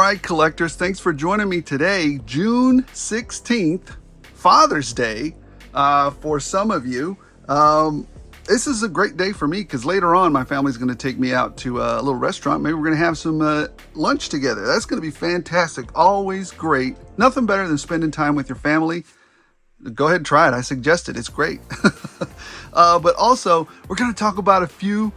right, collectors, thanks for joining me today, June 16th, Father's Day, for some of you. This is a great day for me because later on my family's going to take me out to a little restaurant. Maybe we're going to have some lunch together. That's going to be fantastic. Always great. Nothing better than spending time with your family. Go ahead and try it. I suggest it. It's great. But also, we're going to talk about a few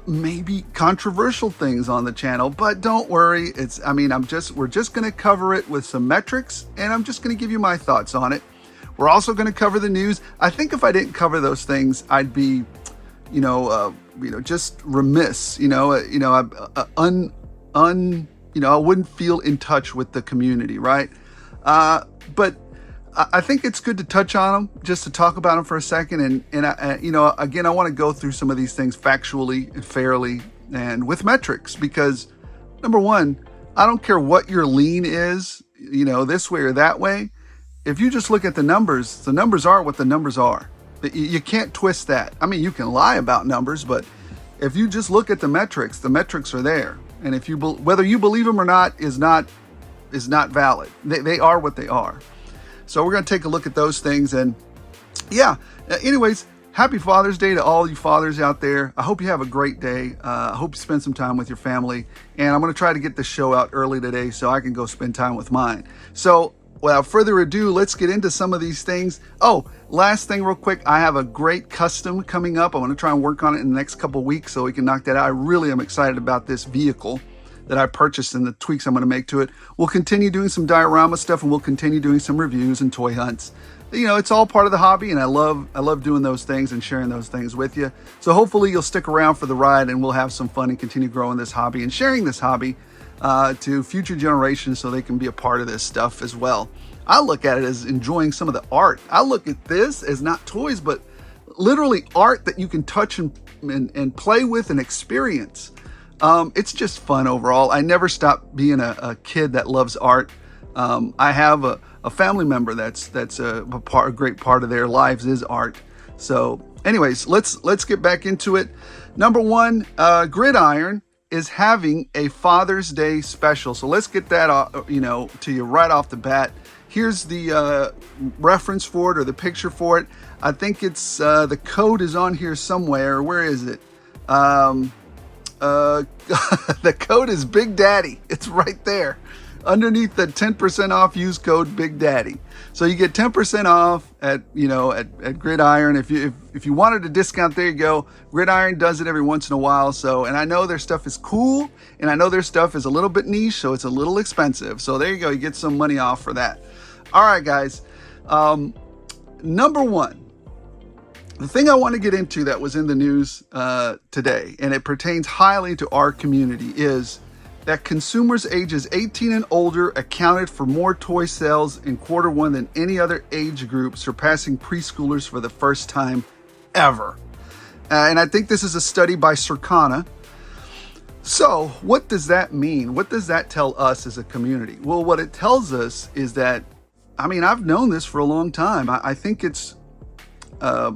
maybe controversial things on the channel, but don't worry. We're just going to cover it with some metrics, and I'm just going to give you my thoughts on it. We're also going to cover the news. I think if I didn't cover those things, I'd be, just remiss. I wouldn't feel in touch with the community, right? But I think it's good to touch on them, just to talk about them for a second. And again, I want to go through some of these things factually and fairly and with metrics, because number one, I don't care what your lean is, this way or that way. If you just look at the numbers are what the numbers are. You can't twist that. I mean, you can lie about numbers, but if you just look at the metrics are there. And if you whether you believe them or not is not valid. They are what they are. So we're going to take a look at those things. And yeah, anyways, happy Father's Day to all you fathers out there. I hope you have a great day. I hope you spend some time with your family. And I'm going to try to get the show out early today so I can go spend time with mine. So without further ado, let's get into some of these things. Oh, last thing real quick. I have a great custom coming up. I want to try and work on it in the next couple of weeks so we can knock that out. I really am excited about this vehicle that I purchased and the tweaks I'm going to make to it. We'll continue doing some diorama stuff, and we'll continue doing some reviews and toy hunts. It's all part of the hobby, and I love doing those things and sharing those things with you. So hopefully you'll stick around for the ride, and we'll have some fun and continue growing this hobby and sharing this hobby to future generations so they can be a part of this stuff as well. I look at it as enjoying some of the art. I look at this as not toys, but literally art that you can touch and play with and experience. It's just fun overall. I never stop being a kid that loves art. I have a family member that's a great part of their lives is art. So anyways, let's get back into it. Number one, GridIron is having a Father's Day special. So let's get that to you right off the bat. Here's the reference for it, or the picture for it. I think it's the code is on here somewhere. Where is it? The code is Big Daddy. It's right there underneath the 10% off use code Big Daddy. So you get 10% off at GridIron. If you wanted a discount, there you go. GridIron does it every once in a while. And I know their stuff is cool, and I know their stuff is a little bit niche, so it's a little expensive. So there you go. You get some money off for that. All right, guys. Number one, the thing I want to get into that was in the news today, and it pertains highly to our community, is that consumers ages 18 and older accounted for more toy sales in Q1 than any other age group, surpassing preschoolers for the first time ever. And I think this is a study by Circana. So what does that mean? What does that tell us as a community? Well, what it tells us is that, I've known this for a long time. I think it's a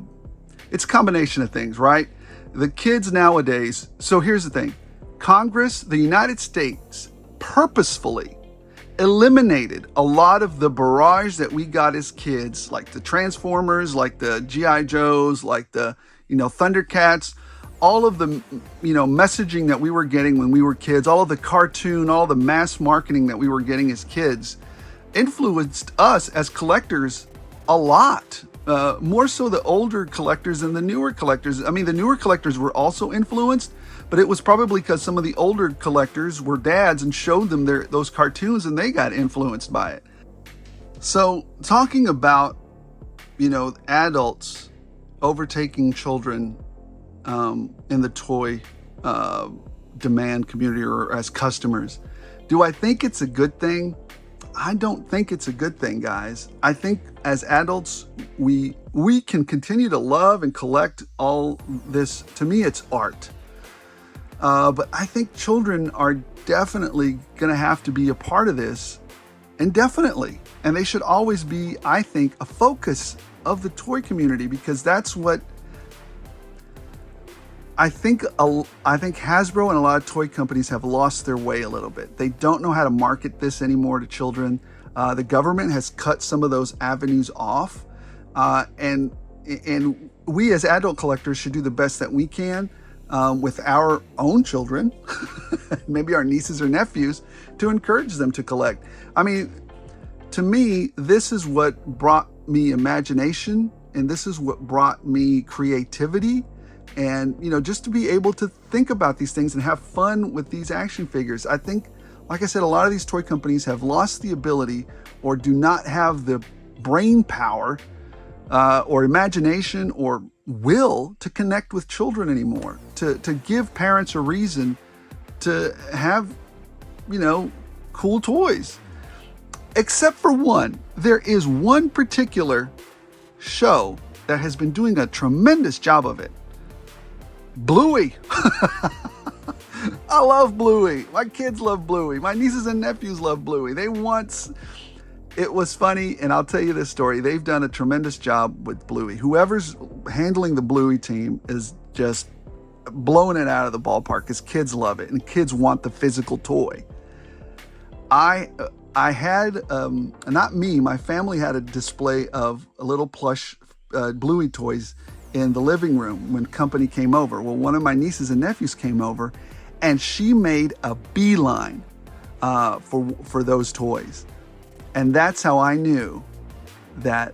combination of things, right? The kids nowadays. So here's the thing. Congress, the United States, purposefully eliminated a lot of the barrage that we got as kids, like the Transformers, like the G.I. Joes, like the, Thundercats, all of the, messaging that we were getting when we were kids, all of the cartoon, all the mass marketing that we were getting as kids influenced us as collectors a lot. More so the older collectors than the newer collectors. The newer collectors were also influenced, but it was probably because some of the older collectors were dads and showed them those cartoons, and they got influenced by it. So talking about, adults overtaking children in the toy demand community or as customers, do I think it's a good thing? I don't think it's a good thing, guys. I think as adults, we can continue to love and collect all this. To me, it's art. But I think children are definitely going to have to be a part of this, indefinitely. And they should always be, I think, a focus of the toy community, because that's what I think Hasbro and a lot of toy companies have lost their way a little bit. They don't know how to market this anymore to children. The government has cut some of those avenues off, and we as adult collectors should do the best that we can with our own children, maybe our nieces or nephews, to encourage them to collect. I mean, to me, this is what brought me imagination, and this is what brought me creativity. And, just to be able to think about these things and have fun with these action figures. I think, like I said, a lot of these toy companies have lost the ability or do not have the brain power or imagination or will to connect with children anymore, to give parents a reason to have, cool toys. Except for one. There is one particular show that has been doing a tremendous job of it. Bluey. I love Bluey. My kids love Bluey. My nieces and nephews love Bluey. It was funny, and I'll tell you this story. They've done a tremendous job with Bluey. Whoever's handling the Bluey team is just blowing it out of the ballpark because kids love it, and kids want the physical toy. I had, not me, my family had a display of a little plush Bluey toys in the living room when company came over. Well, one of my nieces and nephews came over, and she made a beeline for those toys. And that's how I knew that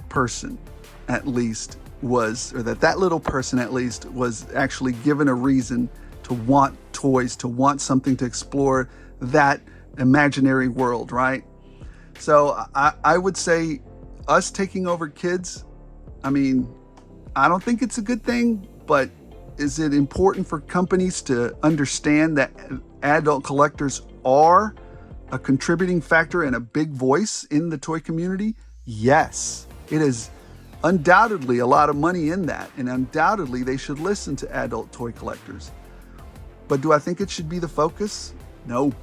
person at least was, or that little person at least was actually given a reason to want toys, to want something to explore that imaginary world, right? So I would say us taking over kids, I mean, I don't think it's a good thing, but is it important for companies to understand that adult collectors are a contributing factor and a big voice in the toy community? Yes, it is undoubtedly a lot of money in that, and undoubtedly they should listen to adult toy collectors. But do I think it should be the focus? No.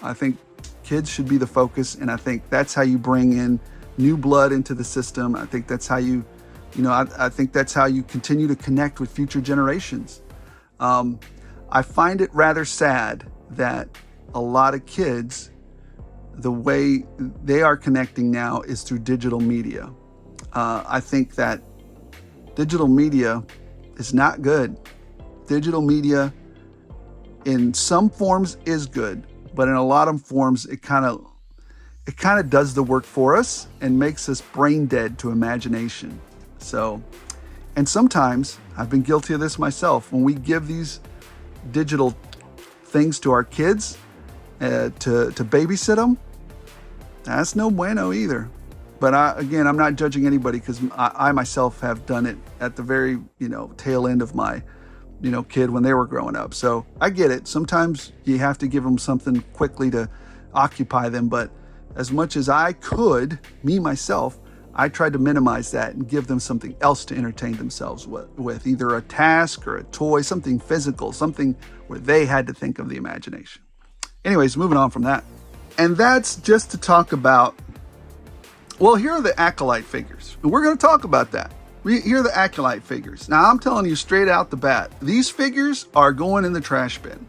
I think kids should be the focus, and I think that's how you bring in new blood into the system. I think that's how I think that's how you continue to connect with future generations. I find it rather sad that a lot of kids, the way they are connecting now is through digital media. I think that digital media is not good. Digital media in some forms is good, but in a lot of forms it kind of does the work for us and makes us brain dead to imagination. So, and sometimes I've been guilty of this myself. When we give these digital things to our kids to babysit them, that's no bueno either. But I'm not judging anybody because I myself have done it at the very, tail end of my, kid when they were growing up. So I get it. Sometimes you have to give them something quickly to occupy them. But as much as I could, me myself, I tried to minimize that and give them something else to entertain themselves with either a task or a toy, something physical, something where they had to think of the imagination. Anyways, moving on from that. And that's just to talk about, well, here are the Acolyte figures. And we're going to talk about that. Here are the Acolyte figures. Now, I'm telling you straight out the bat, these figures are going in the trash bin.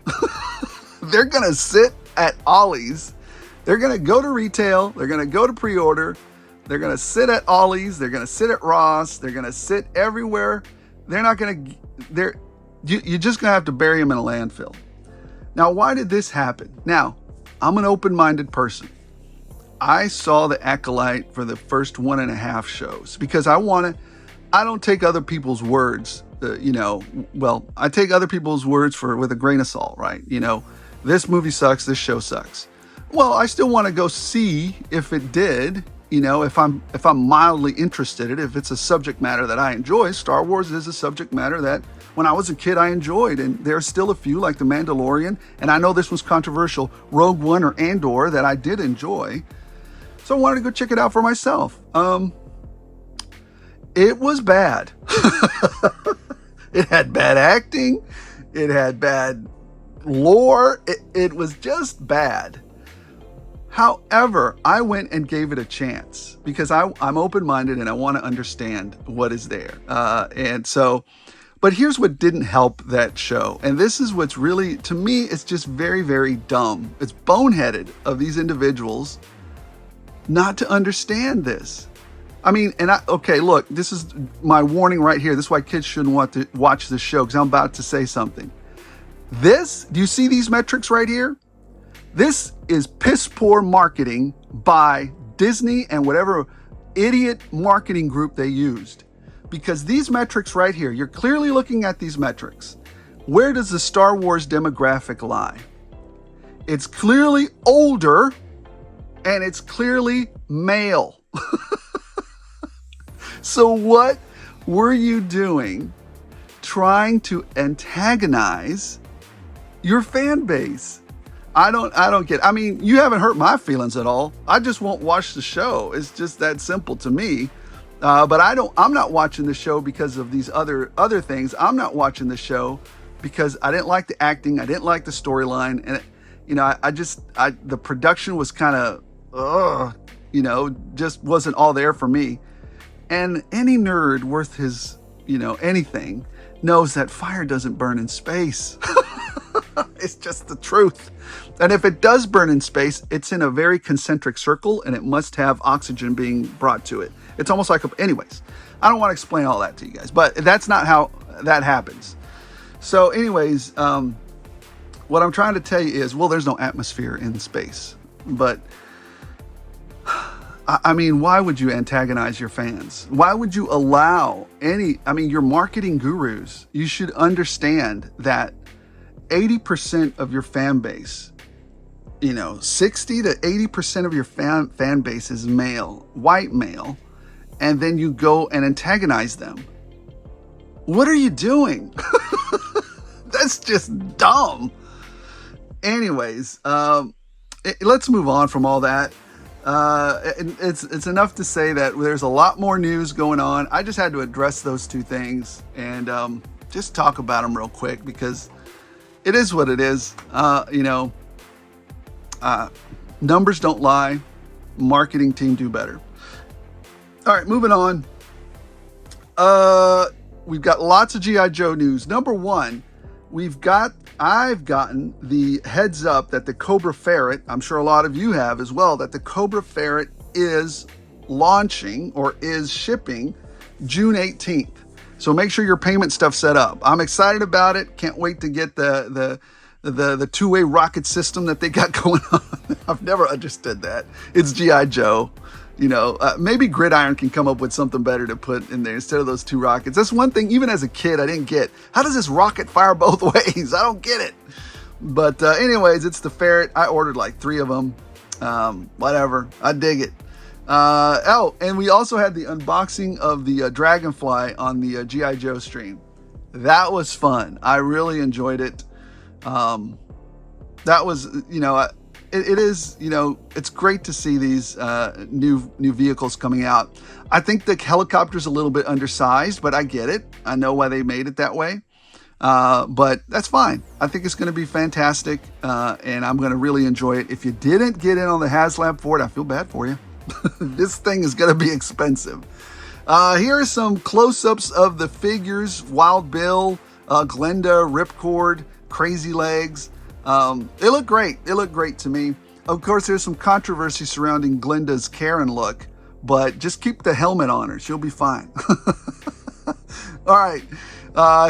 They're going to sit at Ollie's. They're going to go to retail. They're going to go to pre-order. They're going to sit at Ollie's. They're going to sit at Ross. They're going to sit everywhere. They're not going to, you're just going to have to bury them in a landfill. Now, why did this happen? Now, I'm an open-minded person. I saw the Acolyte for the first 1.5 shows because I don't take other people's words, I take other people's words with a grain of salt, right? This movie sucks, this show sucks. Well, I still want to go see if it did, if I'm mildly interested in it, if it's a subject matter that I enjoy. Star Wars is a subject matter that when I was a kid I enjoyed, and there's still a few like The Mandalorian, and I know this was controversial, Rogue One or Andor, that I did enjoy. So I wanted to go check it out for myself. It was bad. It had bad acting. It had bad lore. It was just bad. However, I went and gave it a chance because I'm open-minded and I want to understand what is there. But here's what didn't help that show. And this is what's really, to me, it's just very, very dumb. It's boneheaded of these individuals not to understand this. I mean, okay, look, this is my warning right here. This is why kids shouldn't want to watch this show, because I'm about to say something. This, do you see these metrics right here? This is piss poor marketing by Disney and whatever idiot marketing group they used. Because these metrics right here, you're clearly looking at these metrics. Where does the Star Wars demographic lie? It's clearly older and it's clearly male. So what were you doing trying to antagonize your fan base? I don't get it. I mean, you haven't hurt my feelings at all. I just won't watch the show. It's just that simple to me. But I'm not watching the show because of these other things. I'm not watching the show because I didn't like the acting. I didn't like the storyline. And, the production was kind of, just wasn't all there for me. And any nerd worth his, anything knows that fire doesn't burn in space. It's just the truth. And if it does burn in space, it's in a very concentric circle and it must have oxygen being brought to it. It's almost like, anyways, I don't want to explain all that to you guys, but that's not how that happens. So anyways, what I'm trying to tell you is, well, there's no atmosphere in space, but I mean, why would you antagonize your fans? Why would you allow your marketing gurus, you should understand that 80% of your fan base, 60 to 80% of your fan base is male, white male, and then you go and antagonize them. What are you doing? That's just dumb. Anyways, let's move on from all that. It's enough to say that there's a lot more news going on. I just had to address those two things and just talk about them real quick because it is what it is. Numbers don't lie. Marketing team do better. All right, moving on. We've got lots of G.I. Joe news. Number one, I've gotten the heads up that the Cobra Ferret, I'm sure a lot of you have as well, that the Cobra Ferret is launching or is shipping June 18th. So make sure your payment stuff's set up. I'm excited about it. Can't wait to get the two-way rocket system that they got going on. I've never understood that. It's G.I. Joe. Maybe GridIron can come up with something better to put in there instead of those two rockets. That's one thing, even as a kid, I didn't get. How does this rocket fire both ways? I don't get it. But anyways, it's the Ferret. I ordered like 3 of them. Whatever. I dig it. And we also had the unboxing of the Dragonfly on the G.I. Joe stream. That was fun. I really enjoyed it. That was, it is, it's great to see these new vehicles coming out. I think the helicopter's a little bit undersized, but I get it. I know why they made it that way. But that's fine. I think it's going to be fantastic, and I'm going to really enjoy it. If you didn't get in on the HasLab for it, I feel bad for you. This thing is going to be expensive. Here are some close-ups of the figures. Wild Bill, Glenda, Ripcord, Crazy Legs. They look great. They look great to me. Of course, there's some controversy surrounding Glenda's Karen look, but just keep the helmet on her. She'll be fine. All right.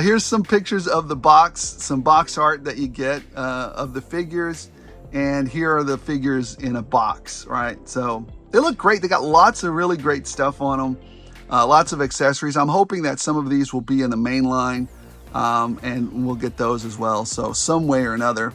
Here's some pictures of the box, some box art that you get of the figures. And here are the figures in a box, right? So they look great. They got lots of really great stuff on them. Lots of accessories. I'm hoping that some of these will be in the main line. And we'll get those as well. So some way or another.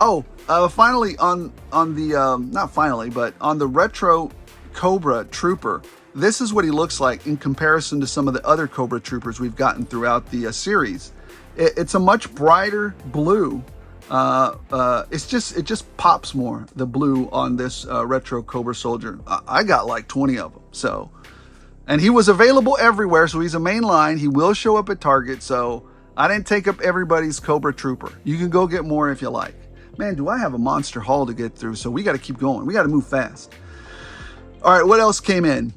Oh, finally on the, not finally, but on the retro Cobra Trooper, this is what he looks like in comparison to some of the other Cobra Troopers we've gotten throughout the series. It's a much brighter blue. It just pops more, the blue on this retro Cobra Soldier. I got like 20 of them. So, and he was available everywhere. So he's a main line. He will show up at Target. So I didn't take up everybody's Cobra Trooper. You can go get more if you like. Man, do I have a monster haul to get through. So we got to keep going. We got to move fast. All right, what else came in?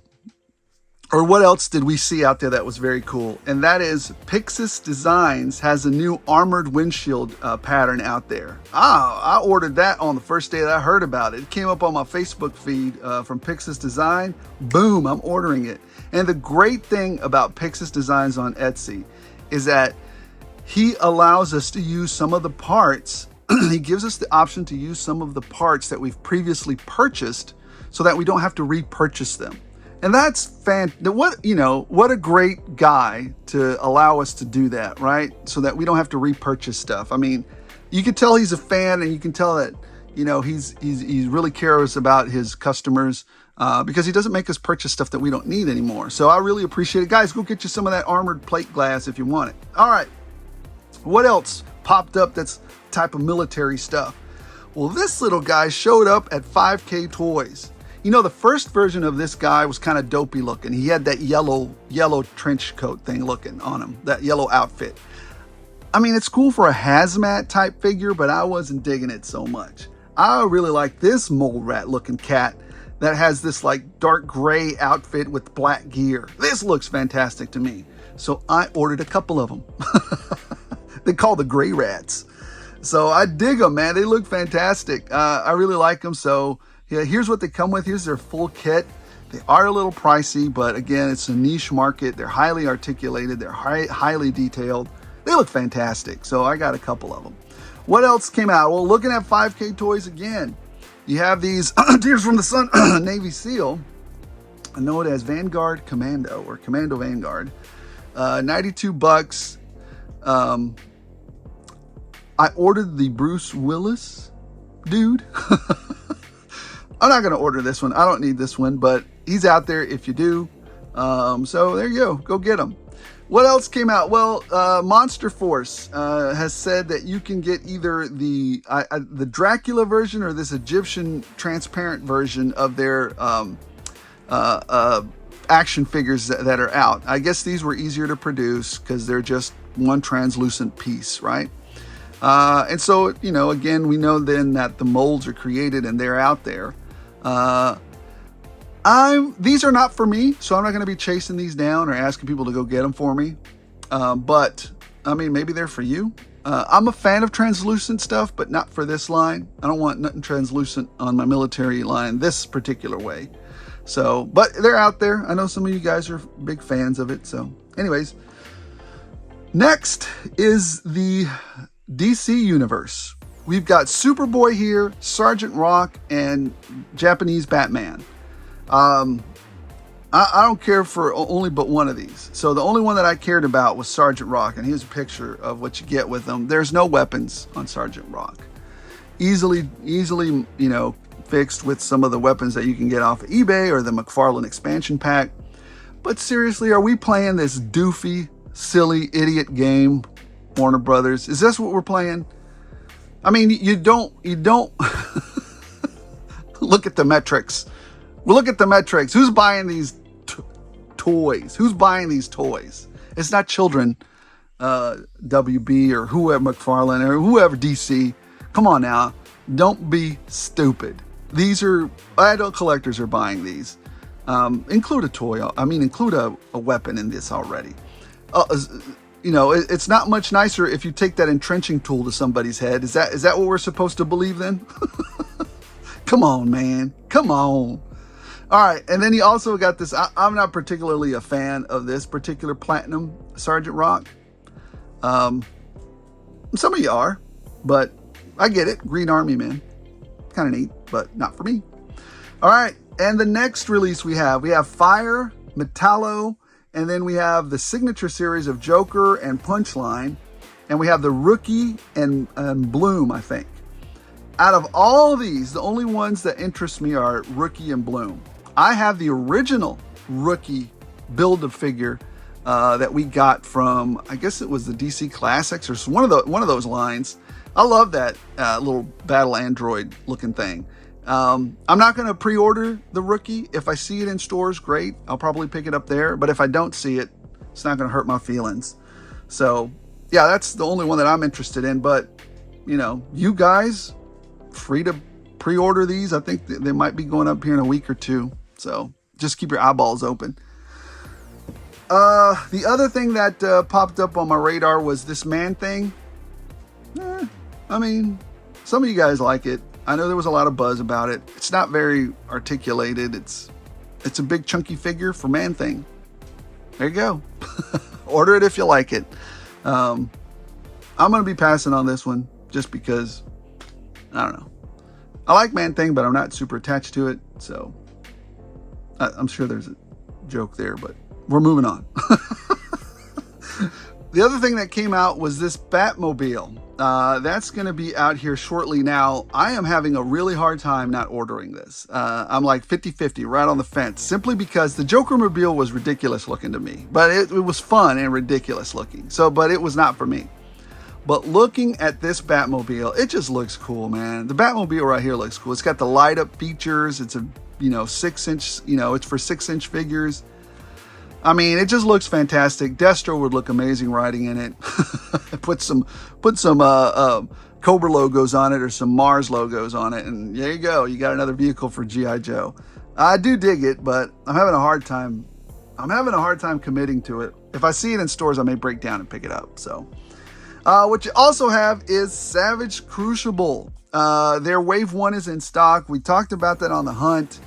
or what else did we see out there that was very cool? And that is Pixis Designs has a new armored windshield pattern out there. I ordered that on the first day that I heard about it. It came up on my Facebook feed from Pixis Design. Boom, I'm ordering it. And the great thing about Pixis Designs on Etsy is that he allows us to use some of the parts. He gives us the option to use some of the parts that we've previously purchased so that we don't have to repurchase them. And that's what a great guy to allow us to do that, right? So that we don't have to repurchase stuff. I mean, you can tell he's a fan, and you can tell that, he's really cares about his customers because he doesn't make us purchase stuff that we don't need anymore. So I really appreciate it. Guys, go get you some of that armored plate glass if you want it. All right. What else popped up that's type of military stuff? Well, this little guy showed up at 5K Toys. The first version of this guy was kind of dopey looking. He had that yellow trench coat thing looking on him, that yellow outfit. I mean, it's cool for a hazmat type figure, but I wasn't digging it so much. I really like this mole rat looking cat that has this like dark gray outfit with black gear. This looks fantastic to me. So I ordered a couple of them. They call the gray rats. So I dig them, man. They look fantastic. I really like them. So yeah, here's what they come with. Here's their full kit. They are a little pricey, but again, it's a niche market. They're highly articulated. They're highly detailed. They look fantastic. So I got a couple of them. What else came out? Well, looking at 5K Toys again, you have these Tears from the Sun Navy SEAL. I know it as Vanguard Commando or Commando Vanguard. $92. I ordered the Bruce Willis dude. I'm not going to order this one. I don't need this one, but he's out there if you do. So there you go. Go get him. What else came out? Well, Monster Force has said that you can get either the Dracula version or this Egyptian transparent version of their action figures that are out. I guess these were easier to produce because they're just one translucent piece, right? And so, again, we know then that the molds are created and they're out there. These are not for me, so I'm not going to be chasing these down or asking people to go get them for me. But I mean, maybe they're for you. I'm a fan of translucent stuff, but not for this line. I don't want nothing translucent on my military line this particular way. So, but they're out there. I know some of you guys are big fans of it. So anyways, next is the DC universe. We've got Superboy here, Sergeant Rock, and Japanese Batman. I don't care for only but one of these. So the only one that I cared about was Sergeant Rock, and here's a picture of what you get with them. There's no weapons on Sergeant Rock. Easily, fixed with some of the weapons that you can get off of eBay or the McFarlane expansion pack. But seriously, are we playing this doofy, silly, idiot game, Warner Brothers? Is this what we're playing? I mean, you don't look at the metrics. Well, look at the metrics. Who's buying these toys? Who's buying these toys? It's not children, WB or whoever, McFarlane or whoever, DC. Come on now. Don't be stupid. These are adult collectors are buying these. Include a toy. Include a weapon in this already. It's not much nicer if you take that entrenching tool to somebody's head. Is that what we're supposed to believe then? Come on, man. Come on. All right. And then he also got this. I'm not particularly a fan of this particular Platinum Sergeant Rock. Some of you are, but I get it. Green Army, man. Kind of neat, but not for me. All right. And the next release we have Fire, Metallo, and then we have the signature series of Joker and Punchline. And we have the Rookie and Bloom, I think. Out of all of these, the only ones that interest me are Rookie and Bloom. I have the original Rookie Build-A-Figure that we got from, I guess it was the DC Classics or one of those lines. I love that little battle android looking thing. I'm not going to pre-order the Rookie. If I see it in stores, great. I'll probably pick it up there. But if I don't see it, it's not going to hurt my feelings. So, yeah, that's the only one that I'm interested in. But, you guys, free to pre-order these. I think they might be going up here in a week or two. So just keep your eyeballs open. The other thing that popped up on my radar was this man thing. I mean, some of you guys like it. I know there was a lot of buzz about it. It's not very articulated. It's a big chunky figure for man thing. There you go. Order it if you like it. I'm going to be passing on this one just because, I don't know. I like man thing, but I'm not super attached to it. So I'm sure there's a joke there, but we're moving on. The other thing that came out was this Batmobile. That's going to be out here shortly. Now, I am having a really hard time not ordering this. I'm like 50-50, right on the fence, simply because the Joker-mobile was ridiculous looking to me. But it was fun and ridiculous looking. But it was not for me. But looking at this Batmobile, it just looks cool, man. The Batmobile right here looks cool. It's got the light up features. It's a, 6-inch, it's for 6-inch figures. I mean, it just looks fantastic. Destro would look amazing riding in it. Put some Cobra logos on it or some Mars logos on it, and there you go. You got another vehicle for G.I. Joe. I do dig it, but I'm having a hard time. Committing to it. If I see it in stores, I may break down and pick it up. So, what you also have is Savage Crucible. Their Wave 1 is in stock. We talked about that on the hunt.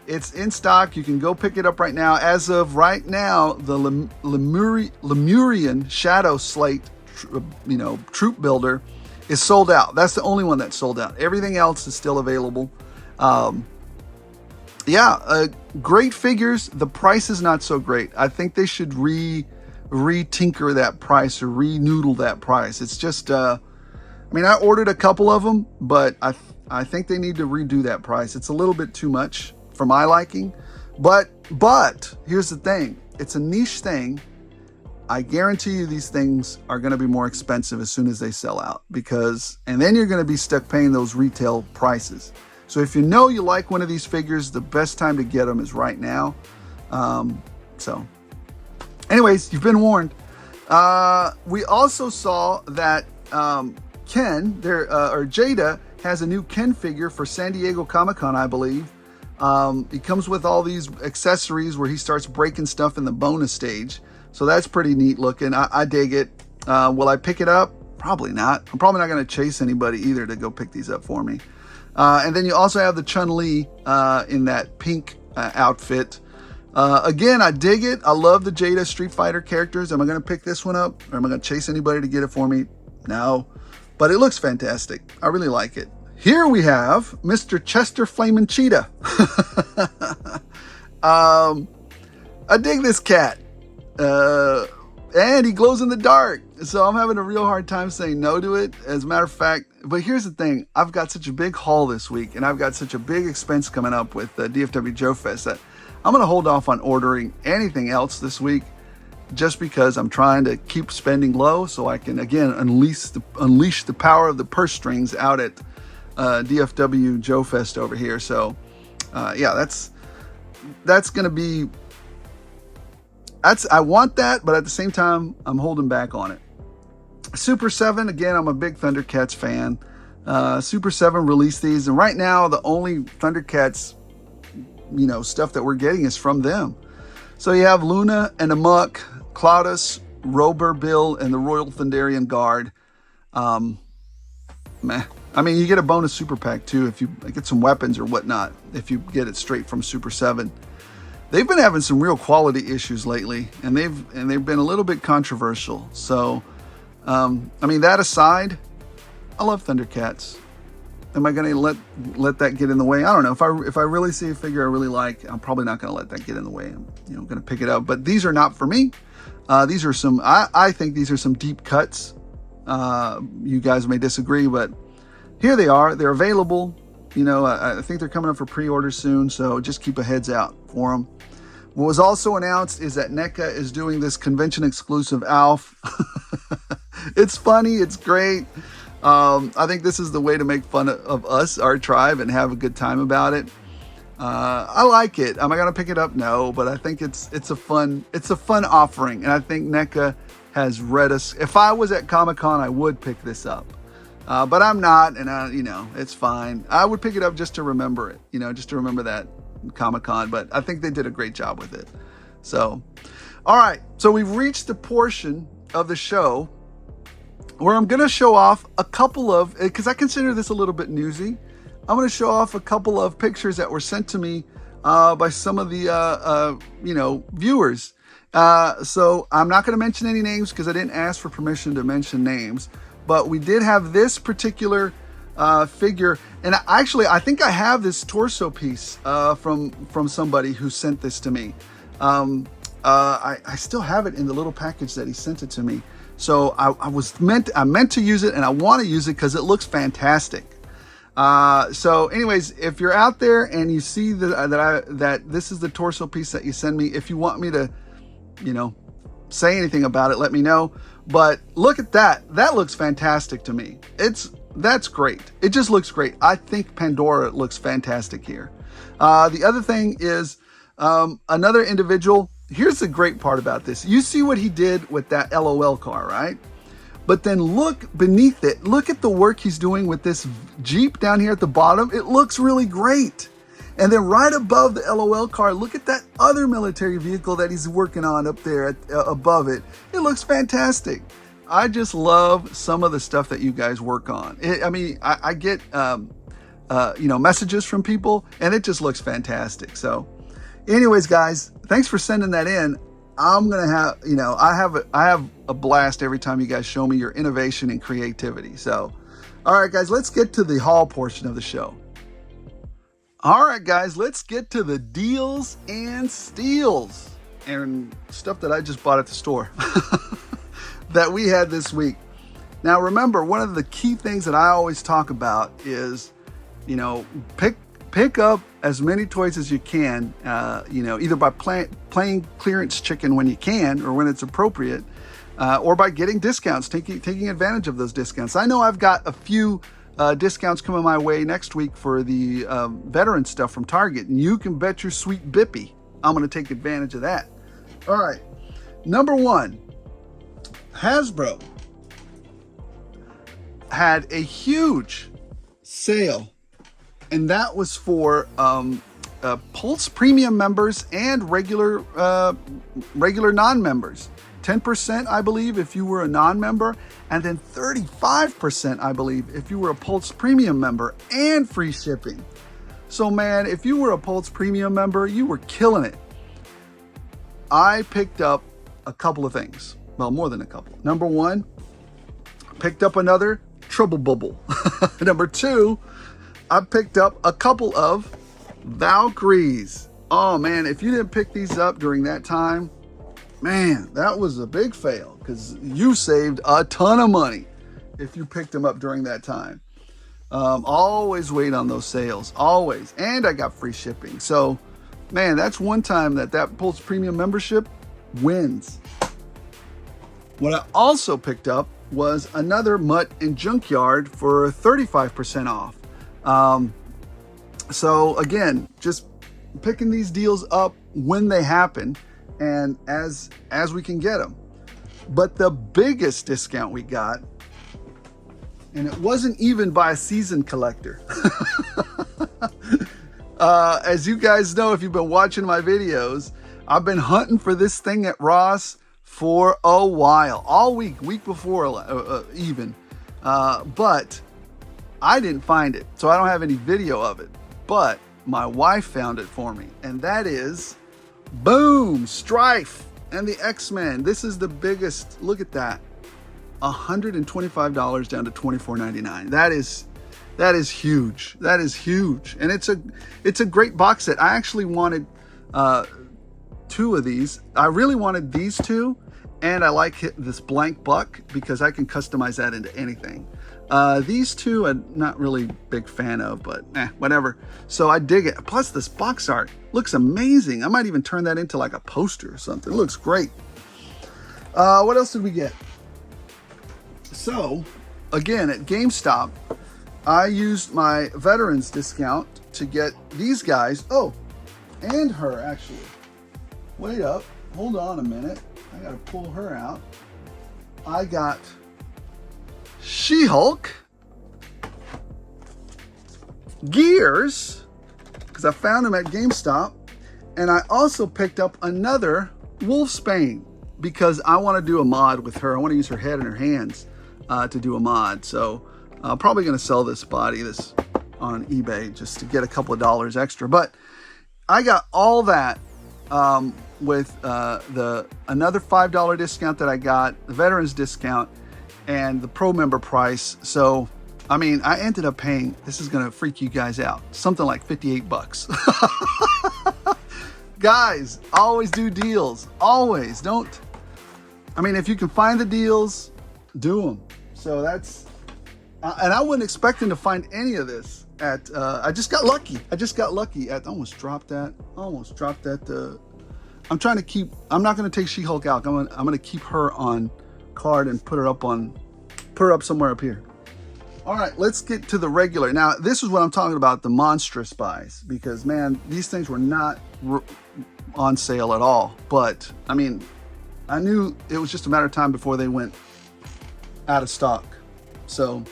It's in stock. You can go pick it up right now. As of right now, the Lemurian Shadow Slate, Troop Builder is sold out. That's the only one that's sold out. Everything else is still available. Great figures. The price is not so great. I think they should re-tinker that price or re-noodle that price. It's just, I ordered a couple of them, but I think they need to redo that price. It's a little bit too much for my liking, but here's the thing. It's a niche thing. I guarantee you these things are going to be more expensive as soon as they sell out and then you're going to be stuck paying those retail prices. So if you like one of these figures, the best time to get them is right now. So anyways, you've been warned. We also saw that Jada has a new Ken figure for San Diego Comic-Con, I believe. He comes with all these accessories where he starts breaking stuff in the bonus stage. So that's pretty neat looking. I dig it. Will I pick it up? Probably not. I'm probably not going to chase anybody either to go pick these up for me. And then you also have the Chun-Li in that pink outfit. Again, I dig it. I love the Jada Street Fighter characters. Am I going to pick this one up? Or am I going to chase anybody to get it for me? No. But it looks fantastic. I really like it. Here we have Mr. Chester Flamin' Cheetah. I dig this cat. And he glows in the dark. So I'm having a real hard time saying no to it. As a matter of fact, but here's the thing. I've got such a big haul this week, and I've got such a big expense coming up with DFW Joe Fest that I'm going to hold off on ordering anything else this week just because I'm trying to keep spending low so I can, again, unleash the power of the purse strings out at DFW Joe Fest over here. So that's going to be, I want that, but at the same time, I'm holding back on it. Super 7, again, I'm a big Thundercats fan. Super 7 released these, and right now, the only Thundercats, stuff that we're getting is from them. So you have Luna and Amok, Cloudus, Rober, Bill, and the Royal Thunderian Guard. You get a bonus super pack too if you get some weapons or whatnot, if you get it straight from Super 7. They've been having some real quality issues lately, and they've been a little bit controversial. So, that aside, I love Thundercats. Am I going to let that get in the way? I don't know. If I really see a figure I really like, I'm probably not going to let that get in the way. I'm going to pick it up. But these are not for me. These are some. I think these are some deep cuts. You guys may disagree, but here they are. They're available. I think they're coming up for pre-order soon. So just keep a heads out for them. What was also announced is that NECA is doing this convention exclusive ALF. It's funny. It's great. I think this is the way to make fun of us, our tribe, and have a good time about it. I like it. Am I going to pick it up? No, but I think it's a fun offering. And I think NECA has read us. If I was at Comic-Con, I would pick this up. But I'm not, and it's fine. I would pick it up just to remember it, just to remember that Comic-Con, but I think they did a great job with it. So, all right. So we've reached the portion of the show where I'm going to show off a couple of, because I consider this a little bit newsy, I'm going to show off a couple of pictures that were sent to me by some of the, viewers. So I'm not going to mention any names because I didn't ask for permission to mention names, but we did have this particular figure. And I think I have this torso piece from somebody who sent this to me. I still have it in the little package that he sent it to me. So I meant to use it, and I want to use it because it looks fantastic. So anyways, if you're out there and you see that this is the torso piece that you send me, if you want me to, say anything about it, let me know. But look at that. That looks fantastic to me. That's great. It just looks great. I think Pandora looks fantastic here. The other thing is, another individual. Here's the great part about this. You see what he did with that LOL car, right? But then look beneath it. Look at the work he's doing with this Jeep down here at the bottom. It looks really great. And then right above the LOL car, look at that other military vehicle that he's working on up there above it. It looks fantastic. I just love some of the stuff that you guys work on. I get, messages from people, and it just looks fantastic. So anyways, guys, thanks for sending that in. I'm going to have, I have a blast every time you guys show me your innovation and creativity. So, all right, guys, let's get to the haul portion of the show. All right, guys, let's get to the deals and steals and stuff that I just bought at the store that we had this week. Now, remember, one of the key things that I always talk about is, pick up as many toys as you can, either by playing clearance chicken when you can or when it's appropriate, or by getting discounts, taking advantage of those discounts. I know I've got a few discounts coming my way next week for the veteran stuff from Target, and you can bet your sweet bippy I'm going to take advantage of that. All right, number one, Hasbro had a huge sale, and that was for Pulse Premium members and regular non-members. 10%, I believe, if you were a non-member, and then 35%, I believe, if you were a Pulse Premium member, and free shipping. So, man, if you were a Pulse Premium member, you were killing it. I picked up a couple of things. Well, more than a couple. Number one, picked up another Trouble Bubble. Number two, I picked up a couple of Valkyries. Oh, man, if you didn't pick these up during that time, man, that was a big fail because you saved a ton of money if you picked them up during that time. Always wait on those sales, always. And I got free shipping. So, man, that's one time that Pulse Premium membership wins. What I also picked up was another Mutt and Junkyard for 35% off. So again, just picking these deals up when they happen and as we can get them. But the biggest discount we got, and it wasn't even by a seasoned collector. As you guys know, if you've been watching my videos, I've been hunting for this thing at Ross for a while, all week before even. But I didn't find it, so I don't have any video of it. But my wife found it for me, and that is, boom, Strife and the X-Men. This is the biggest. Look at that, $125 down to $24.99. That is huge. That is huge, and it's a great box set. I actually wanted two of these. I really wanted these two, and I like this blank buck because I can customize that into anything. These two I'm not really big fan of, but whatever. So I dig it. Plus this box art looks amazing. I might even turn that into like a poster or something. It looks great. What else did we get? So again, at GameStop, I used my veterans discount to get these guys. Oh, and her actually. Wait up, hold on a minute. I gotta pull her out. I got She-Hulk, Gears, because I found them at GameStop, and I also picked up another Wolfsbane, because I want to do a mod with her. I want to use her head and her hands to do a mod. So I'm probably going to sell this body on eBay just to get a couple of dollars extra. But I got all that with another $5 discount that I got, the veterans discount, and the pro member price. So I mean, I ended up paying, this is gonna freak you guys out, something like 58 bucks. Guys, always do deals, always. Don't, I mean, if you can find the deals, do them. So that's, and I wasn't expecting to find any of this at, I just got lucky. At, almost dropped that. I'm trying to keep, I'm not gonna take She-Hulk out. I'm gonna keep her on card and put her up somewhere up here. All right, let's get to the regular. Now, this is what I'm talking about, the monstrous buys, because man, these things were not on sale at all. But I mean, I knew it was just a matter of time before they went out of stock. So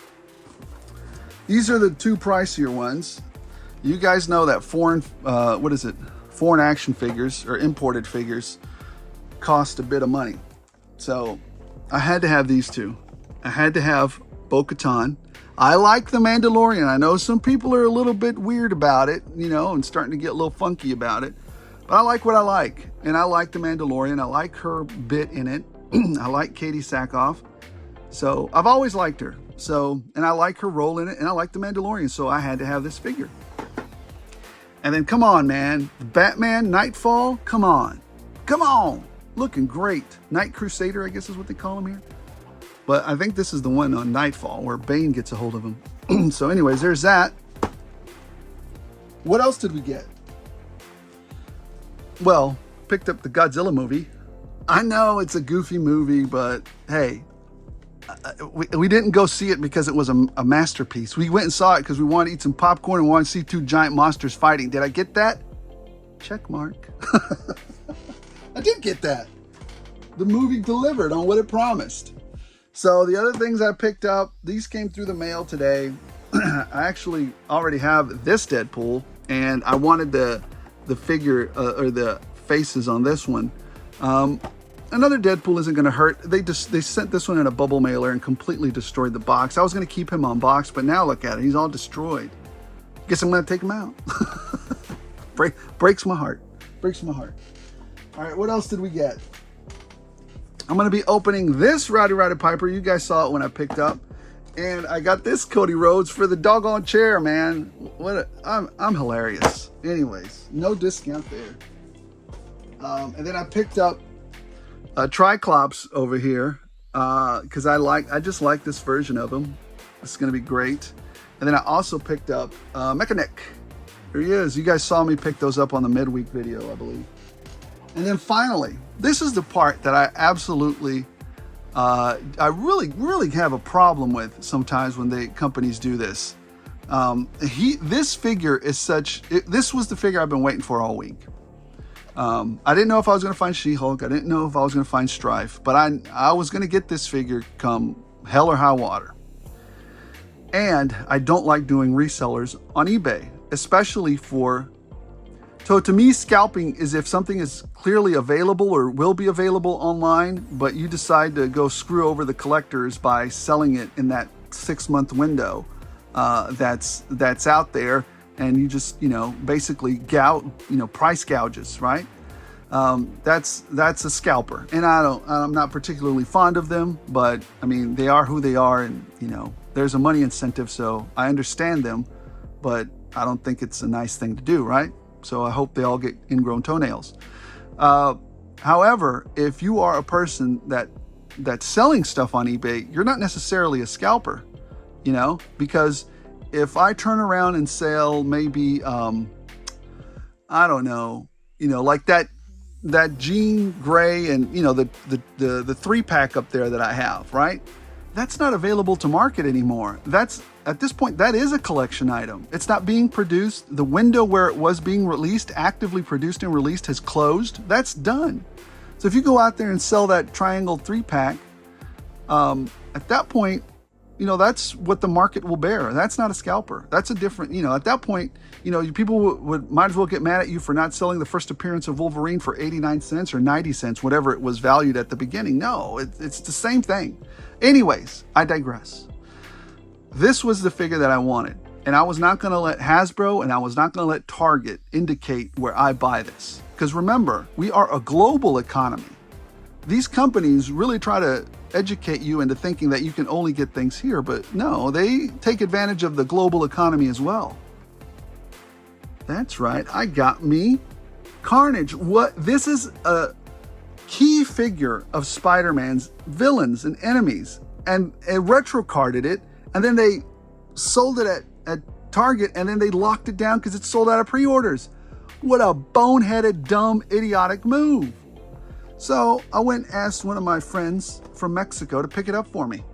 these are the two pricier ones. You guys know that foreign action figures or imported figures cost a bit of money. So I had to have these two. I had to have Bo-Katan. I like the Mandalorian. I know some people are a little bit weird about it, you know, and starting to get a little funky about it. But I like what I like. And I like the Mandalorian. I like her bit in it. I like Katie Sackhoff. So I've always liked her. So, and I like her role in it. And I like the Mandalorian. So I had to have this figure. And then come on, man. Batman, Nightfall. Come on. Come on. Looking great. Night Crusader, I guess is what they call him here. But I think this is the one on Nightfall where Bane gets a hold of him. So anyways, there's that. What else did we get? Well, picked up the Godzilla movie. I know it's a goofy movie, but hey, we didn't go see it because it was a masterpiece. We went and saw it because we wanted to eat some popcorn and wanted to see two giant monsters fighting. Did I get that? Check mark. I did get that. The movie delivered on what it promised. So the other things I picked up, these came through the mail today. I actually already have this Deadpool, and I wanted the figure or the faces on this one. Another Deadpool isn't going to hurt. They sent this one in a bubble mailer and completely destroyed the box. I was going to keep him on box, but now look at it. He's all destroyed. Guess I'm going to take him out. Breaks my heart. Breaks my heart. All right, what else did we get? I'm going to be opening this Rowdy Roddy Piper. You guys saw it when I picked up. And I got this Cody Rhodes for the doggone chair, man. I'm hilarious. Anyways, no discount there. And then I picked up a Triclops over here because I just like this version of him. It's going to be great. And then I also picked up Mechanic. There he is. You guys saw me pick those up on the midweek video, I believe. And then finally, this is the part that I absolutely, I really have a problem with sometimes when the companies do this. This figure is this was the figure I've been waiting for all week. I didn't know if I was going to find She-Hulk. I didn't know if I was going to find Strife, but I was going to get this figure come hell or high water. And I don't like doing resellers on eBay, especially so to me, scalping is if something is clearly available or will be available online, but you decide to go screw over the collectors by selling it in that 6-month window that's out there, and you just, basically price gouges, right? That's a scalper, and I'm not particularly fond of them, but I mean, they are who they are, and there's a money incentive, so I understand them, but I don't think it's a nice thing to do, right? So I hope they all get ingrown toenails. However, if you are a person that's selling stuff on eBay, you're not necessarily a scalper, because if I turn around and sell maybe, I don't know, like that Jean Grey and, the 3-pack up there that I have, right? That's not available to market anymore. At this point, that is a collection item. It's not being produced. The window where it was being released, actively produced and released, has closed. That's done. So if you go out there and sell that triangle 3-pack, at that point, that's what the market will bear. That's not a scalper. That's a different, at that point, people might as well get mad at you for not selling the first appearance of Wolverine for 89 cents or 90 cents, whatever it was valued at the beginning. No, it's the same thing. Anyways, I digress. This was the figure that I wanted, and I was not going to let Hasbro and I was not going to let Target indicate where I buy this. Because remember, we are a global economy. These companies really try to educate you into thinking that you can only get things here, but no, they take advantage of the global economy as well. That's right, I got me Carnage. This is a key figure of Spider-Man's villains and enemies, and retro carded it, and then they sold it at Target, and then they locked it down because it's sold out of pre-orders. What a boneheaded, dumb, idiotic move. So I went and asked one of my friends from Mexico to pick it up for me.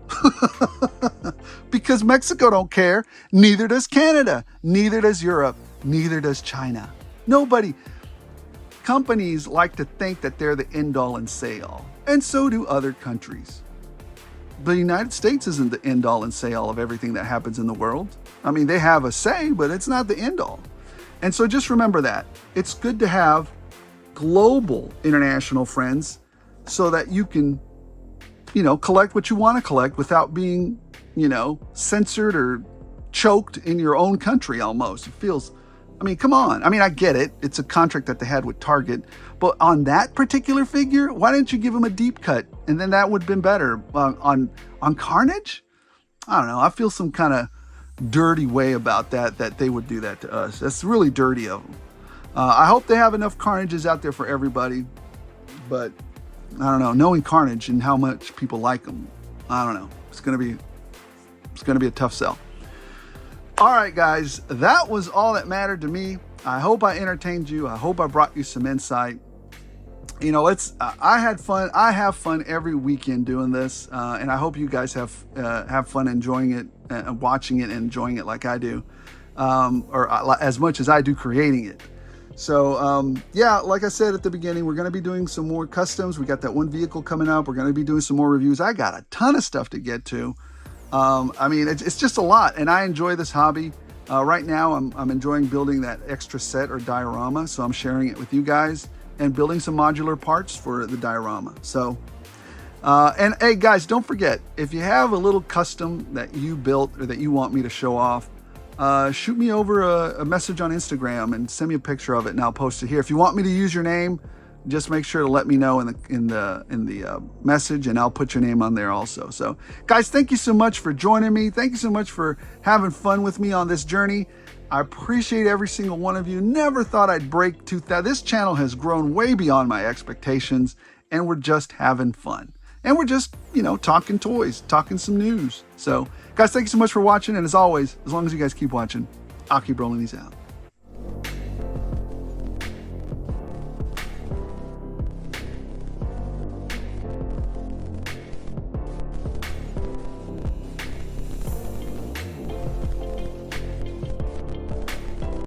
Because Mexico don't care. Neither does Canada. Neither does Europe. Neither does China. Nobody. Companies like to think that they're the end-all and say-all. And so do other countries. The United States isn't the end-all and say-all of everything that happens in the world. I mean, they have a say, but it's not the end-all. And so just remember that. It's good to have global international friends so that you can, collect what you want to collect without being, censored or choked in your own country almost. It feels, come on. I get it. It's a contract that they had with Target. But on that particular figure, why didn't you give them a deep cut? And then that would have been better. On Carnage? I don't know. I feel some kind of dirty way about that they would do that to us. That's really dirty of them. I hope they have enough Carnages out there for everybody. But I don't know. Knowing Carnage and how much people like them, I don't know. It's gonna be a tough sell. All right, guys, that was all that mattered to me. I hope I entertained you. I hope I brought you some insight. I had fun. I have fun every weekend doing this, and I hope you guys have fun enjoying it, watching it, and enjoying it like I do, or as much as I do creating it. So yeah, like I said at the beginning, we're going to be doing some more customs. We got that one vehicle coming up. We're going to be doing some more reviews. I got a ton of stuff to get to. It's just a lot, and I enjoy this hobby. Right now, I'm enjoying building that extra set or diorama, so I'm sharing it with you guys and building some modular parts for the diorama. So, and hey guys, don't forget, if you have a little custom that you built or that you want me to show off, shoot me over a message on Instagram and send me a picture of it, and I'll post it here. If you want me to use your name, just make sure to let me know in the message, and I'll put your name on there also. So guys, thank you so much for joining me. Thank you so much for having fun with me on this journey. I appreciate every single one of you. Never thought I'd break 2,000. This channel has grown way beyond my expectations, and we're just having fun. And we're just, talking toys, talking some news. So guys, thank you so much for watching. And as always, as long as you guys keep watching, I'll keep rolling these out.